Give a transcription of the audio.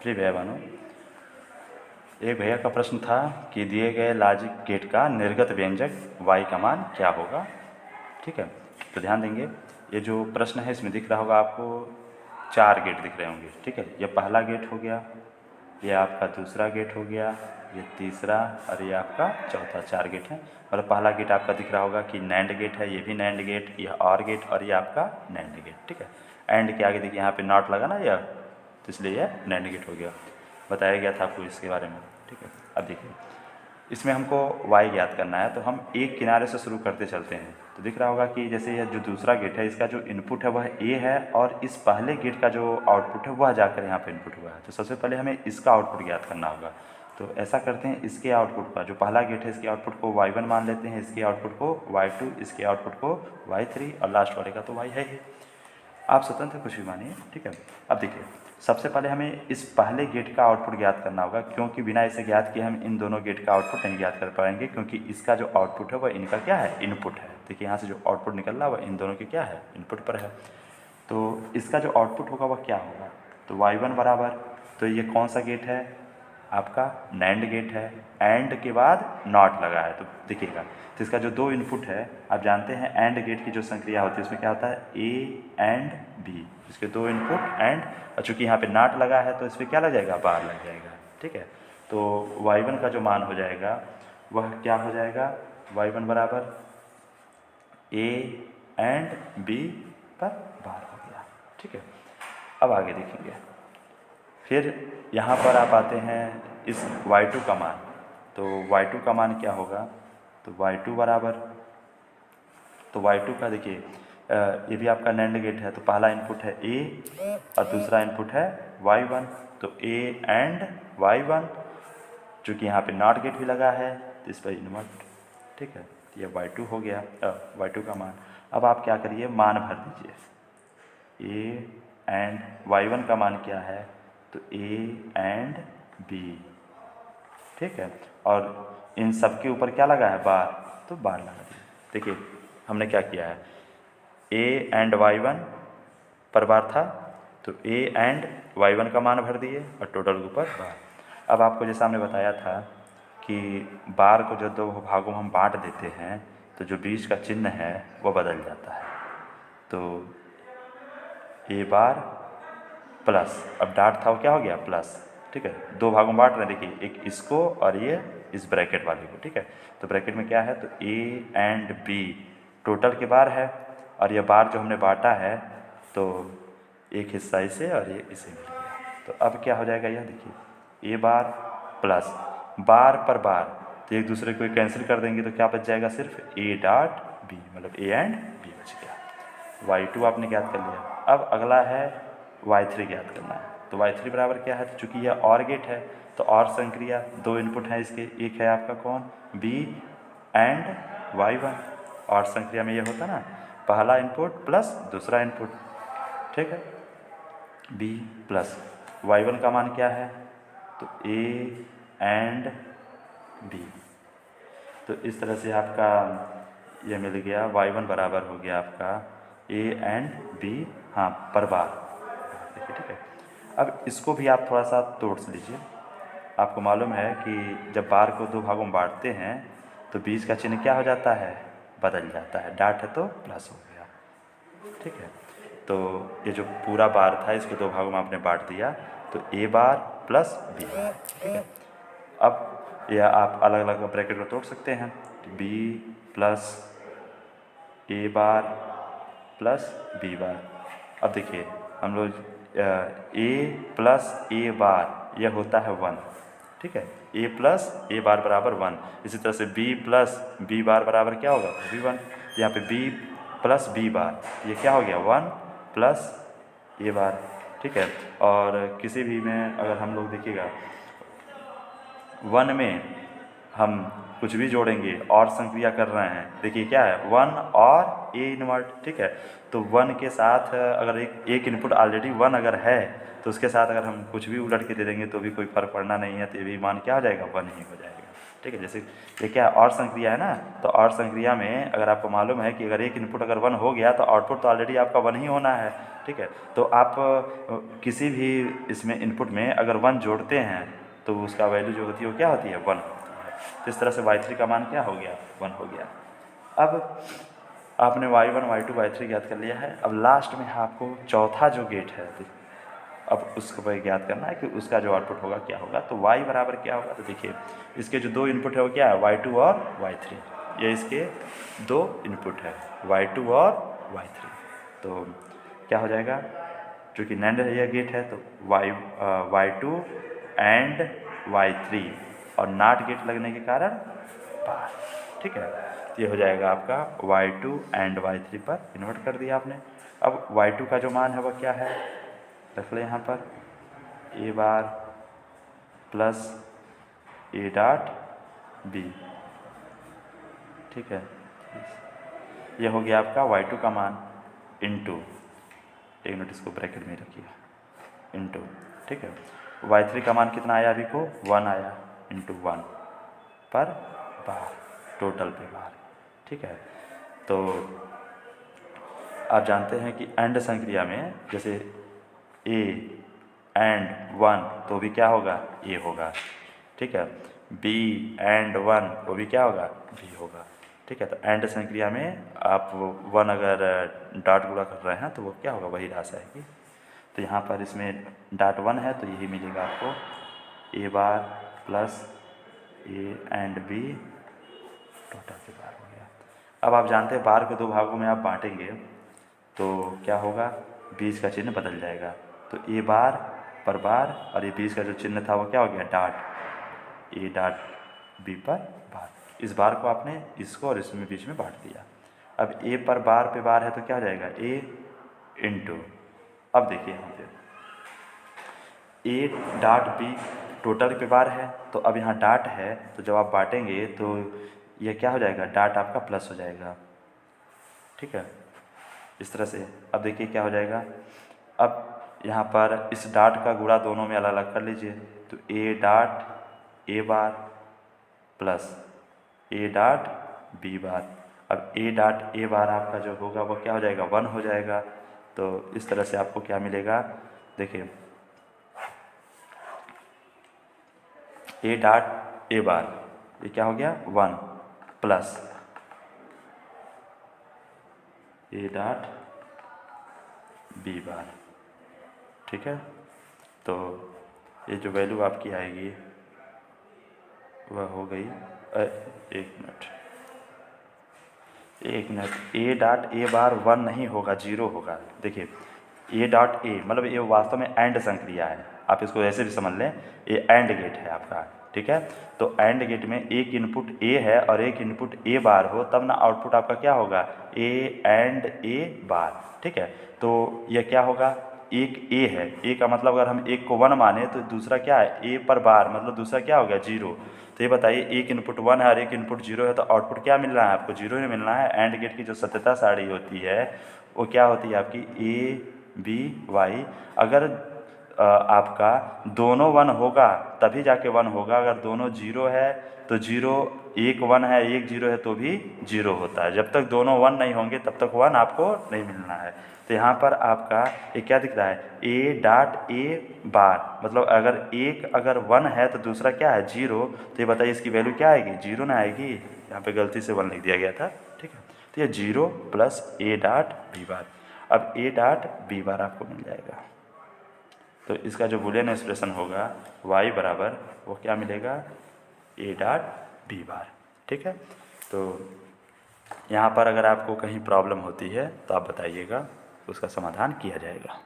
प्रिय भैया बहनों, एक भैया का प्रश्न था कि दिए गए लॉजिक गेट का निर्गत व्यंजक y का मान क्या होगा। ठीक है, तो ध्यान देंगे, ये जो प्रश्न है इसमें दिख रहा होगा आपको 4 गेट दिख रहे होंगे। ठीक है, ये पहला गेट हो गया, ये आपका दूसरा गेट हो गया, ये तीसरा और ये आपका चौथा। 4 गेट है। और पहला गेट आपका दिख रहा होगा कि नैंड गेट है, ये भी नैंड गेट, यह और गेट और ये आपका नैंड गेट। ठीक है, एंड के आगे देखिए यहाँ पे नॉट लगा ना यह, तो इसलिए यह नैंड गेट हो गया। बताया गया था आपको इसके बारे में। ठीक है, अब देखिए इसमें हमको y ज्ञात करना है, तो हम एक किनारे से शुरू करते चलते हैं। तो दिख रहा होगा कि जैसे यह जो दूसरा गेट है इसका जो इनपुट है वह a है और इस पहले गेट का जो आउटपुट है वह जाकर यहाँ पे इनपुट हुआ है। तो सबसे पहले हमें इसका आउटपुट ज्ञात करना होगा। तो ऐसा करते हैं, इसके आउटपुट का जो पहला गेट है इसके आउटपुट को y1 मान लेते हैं, इसके आउटपुट को y2, इसके आउटपुट को y3 और लास्ट वाले का तो y है ही। आप स्वतंत्र कुछ भी मानिए। ठीक है, अब देखिए सबसे पहले हमें इस पहले गेट का आउटपुट ज्ञात करना होगा, क्योंकि बिना इसे ज्ञात किए हम इन दोनों गेट का आउटपुट नहीं ज्ञात कर पाएंगे, क्योंकि इसका जो आउटपुट है वह इनका क्या है, इनपुट है। देखिए यहाँ से जो आउटपुट निकल रहा है वह इन दोनों के क्या है, इनपुट पर है। तो इसका जो आउटपुट होगा वह क्या होगा, तो y1 बराबर, तो ये कौन सा गेट है, आपका नैंड गेट है, एंड के बाद नॉट लगा है। तो देखिएगा, तो इसका जो 2 इनपुट है, आप जानते हैं एंड गेट की जो संक्रिया होती है उसमें क्या होता है, ए एंड बी, इसके 2 इनपुट एंड, और चूँकि यहाँ पे नॉट लगा है तो इस पर क्या लग जाएगा, बार लग जाएगा। ठीक है, तो y1 का जो मान हो जाएगा वह क्या हो जाएगा, y1 बराबर ए एंड बी पर बार हो गया। ठीक है, अब आगे देखेंगे, फिर यहाँ पर आप आते हैं इस y2 का मान। तो y2 का मान क्या होगा, तो y2 बराबर, तो y2 का देखिए ये भी आपका नैंड गेट है, तो पहला इनपुट है a और दूसरा इनपुट है y1, तो a एंड y1, चूँकि यहाँ पे नॉट गेट भी लगा है तो इस पर इन्वर्ट। ठीक है, तो ये y2 हो गया, y2 का मान। अब आप क्या करिए, मान भर दीजिए, a एंड y1 का मान क्या है, तो a एंड b। ठीक है, और इन सब के ऊपर क्या लगा है, बार, तो बार लगा दिया। देखिए हमने क्या किया है, a एंड y1 पर बार था, तो a एंड y1 का मान भर दिए और टोटल के ऊपर बार। अब आपको जैसा हमने बताया था कि बार को जो 2 भागों में हम बांट देते हैं तो जो बीच का चिन्ह है वो बदल जाता है। तो a बार प्लस, अब डाट था वो क्या हो गया, प्लस। ठीक है, 2 भागों में बांट रहे हैं, देखिए एक इसको और ये इस ब्रैकेट वाले को। ठीक है, तो ब्रैकेट में क्या है, तो a एंड b टोटल के बार है, और यह बार जो हमने बांटा है तो एक हिस्सा इसे और ये इसे मिल गया। तो अब क्या हो जाएगा, यह देखिए a बार प्लस बार पर बार, तो एक दूसरे को कैंसिल कर देंगे तो क्या बच जाएगा, सिर्फ a डॉट b, मतलब a एंड b बच गया। y2 आपने ज्ञात कर लिया। अब अगला है y3 ज्ञात करना है। तो y3 बराबर क्या है, तो चूँकि यह और गेट है तो और संक्रिया 2 इनपुट हैं इसके, एक है आपका कौन, b एंड y1, और संक्रिया में यह होता ना, पहला इनपुट प्लस दूसरा इनपुट। ठीक है, b प्लस y1 का मान क्या है, तो a एंड b। तो इस तरह से आपका ये मिल गया, y1 बराबर हो गया आपका a एंड b, हाँ, पर बार। देखिए, ठीक है, अब इसको भी आप थोड़ा सा तोड़ लीजिए। आपको मालूम है कि जब बार को 2 भागों में बांटते हैं तो बीच का चिन्ह क्या हो जाता है, बदल जाता है, डाट है तो प्लस हो गया। ठीक है, तो ये जो पूरा बार था इसको 2 भागों में आपने बांट दिया, तो a बार प्लस b बार। ठीक है, अब यह आप अलग अलग ब्रैकेट में तोड़ सकते हैं, b plus a bar plus b बार। अब देखिए हम लोग a प्लस a बार यह होता है 1। ठीक है, a प्लस a बार बराबर 1। इसी तरह से b प्लस b बार बराबर क्या होगा, भी 1। यहाँ पे b प्लस b बार, ये क्या हो गया, 1 प्लस a बार। ठीक है, और किसी भी में अगर हम लोग देखिएगा 1 में हम कुछ भी जोड़ेंगे और संक्रिया कर रहे हैं, देखिए क्या है, 1 और a इनवर्ट। ठीक है, तो 1 के साथ अगर एक इनपुट ऑलरेडी 1 अगर है तो उसके साथ अगर हम कुछ भी उलट के दे देंगे तो भी कोई फर्क पड़ना नहीं है, तो ये भी मान क्या हो जाएगा, 1 ही हो जाएगा। ठीक है। जैसे ये क्या और संक्रिया है ना, तो और संक्रिया में अगर आपको मालूम है कि अगर एक इनपुट अगर 1 हो गया तो आउटपुट तो ऑलरेडी आपका 1 ही होना है, ठीक है। तो आप किसी भी इसमें इनपुट में अगर 1 जोड़ते हैं तो उसका वैल्यू जो होती है वो क्या होती है, 1 होती है। तो इस तरह से y3 का मान क्या हो गया, 1 हो गया। अब आपने y1 y2 y3 ज्ञात कर लिया है। अब लास्ट में आपको चौथा जो गेट है, अब उसको भाई ज्ञात करना है कि उसका जो आउटपुट होगा क्या होगा। तो y बराबर क्या होगा, तो देखिए इसके जो 2 इनपुट है वो क्या है, y2 और y3। ये इसके 2 इनपुट है, y2 और y3। तो क्या हो जाएगा, चूँकि नैंड यह गेट है तो y2 एंड y3 और नॉट गेट लगने के कारण बार, ठीक है। तो ये हो जाएगा आपका y2 एंड y3 पर इन्वर्ट कर दिया आपने। अब y2 का जो मान है वह क्या है, रख ले यहाँ पर a bar plus a dot b, ठीक है। ये हो गया आपका y2 का मान इंटू, एक मिनट इसको ब्रैकेट में रखिए, इंटू, ठीक है। y3 का मान कितना आया अभी को, 1 आया, इंटू 1 पर बार, टोटल पे बार, ठीक है। तो आप जानते हैं कि एंड संक्रिया में जैसे a एंड 1 तो भी क्या होगा, a होगा, ठीक है। b एंड 1 वो भी क्या होगा, b होगा, ठीक है। तो एंड संक्रिया में आप 1 अगर डॉट गुणा कर रहे हैं तो वो क्या होगा, वही राशि आएगी। तो यहाँ पर इसमें डॉट 1 है तो यही मिलेगा आपको, a bar plus a and b total के बार हो गया। अब आप जानते हैं बार को 2 भागों में आप बांटेंगे तो क्या होगा, बीच का चिन्ह बदल जाएगा। तो a बार पर बार और ये बीच का जो चिन्ह था वो क्या हो गया, डॉट, a डॉट b पर बार। इस बार को आपने इसको और इसमें बीच में बांट दिया। अब a पर बार पे बार है तो क्या हो जाएगा, a इंटू, अब देखिए यहाँ पे a डॉट b टोटल पे बार है तो अब यहाँ डॉट है तो जब आप बांटेंगे तो यह क्या हो जाएगा, डॉट आपका प्लस हो जाएगा, ठीक है। इस तरह से अब देखिए क्या हो जाएगा, अब यहाँ पर इस डॉट का गुणा दोनों में अलग अलग कर लीजिए। तो a dot a bar plus a dot b बार। अब a डॉट a बार आपका जो होगा वो क्या हो जाएगा, 1 हो जाएगा। तो इस तरह से आपको क्या मिलेगा, देखिए a डॉट a बार ये क्या हो गया, 1 प्लस a डॉट b बार, ठीक है। तो ये जो वैल्यू आपकी आएगी वह हो गई, एक मिनट, a डॉट a बार 1 नहीं होगा, 0 होगा। देखिए a डॉट a मतलब ये वास्तव में एंड संक्रिया है, आप इसको ऐसे भी समझ लें, ये एंड गेट है आपका, ठीक है। तो एंड गेट में एक इनपुट a है और एक इनपुट a बार हो तब ना आउटपुट आपका क्या होगा, a एंड a बार, ठीक है। तो यह क्या होगा, एक a है, a का मतलब अगर हम एक को 1 माने तो दूसरा क्या है, a पर बार मतलब दूसरा क्या हो गया, 0। तो ये बताइए एक इनपुट 1 है और एक इनपुट 0 है तो आउटपुट क्या मिल रहा है आपको, 0 ही मिलना है। एंड गेट की जो सत्यता सारणी होती है वो क्या होती है आपकी, a b y। अगर आपका दोनों 1 होगा तभी जाके 1 होगा, अगर दोनों 0 है तो 0, एक 1 है एक 0 है तो भी 0 होता है। जब तक दोनों 1 नहीं होंगे तब तक 1 आपको नहीं मिलना है। तो यहाँ पर आपका ये क्या दिख रहा है, a डॉट a बार मतलब अगर 1 है तो दूसरा क्या है, 0। तो ये बताइए इसकी वैल्यू क्या आएगी, 0 ना आएगी, यहाँ पे गलती से 1 लिख दिया गया था, ठीक है। तो ये 0 प्लस a डॉट b बार। अब a डॉट b बार आपको मिल जाएगा। तो इसका जो बूलियन एक्सप्रेशन होगा y बराबर वो क्या मिलेगा, a डॉट b बार, ठीक है। तो यहाँ पर अगर आपको कहीं प्रॉब्लम होती है तो आप बताइएगा, उसका समाधान किया जाएगा।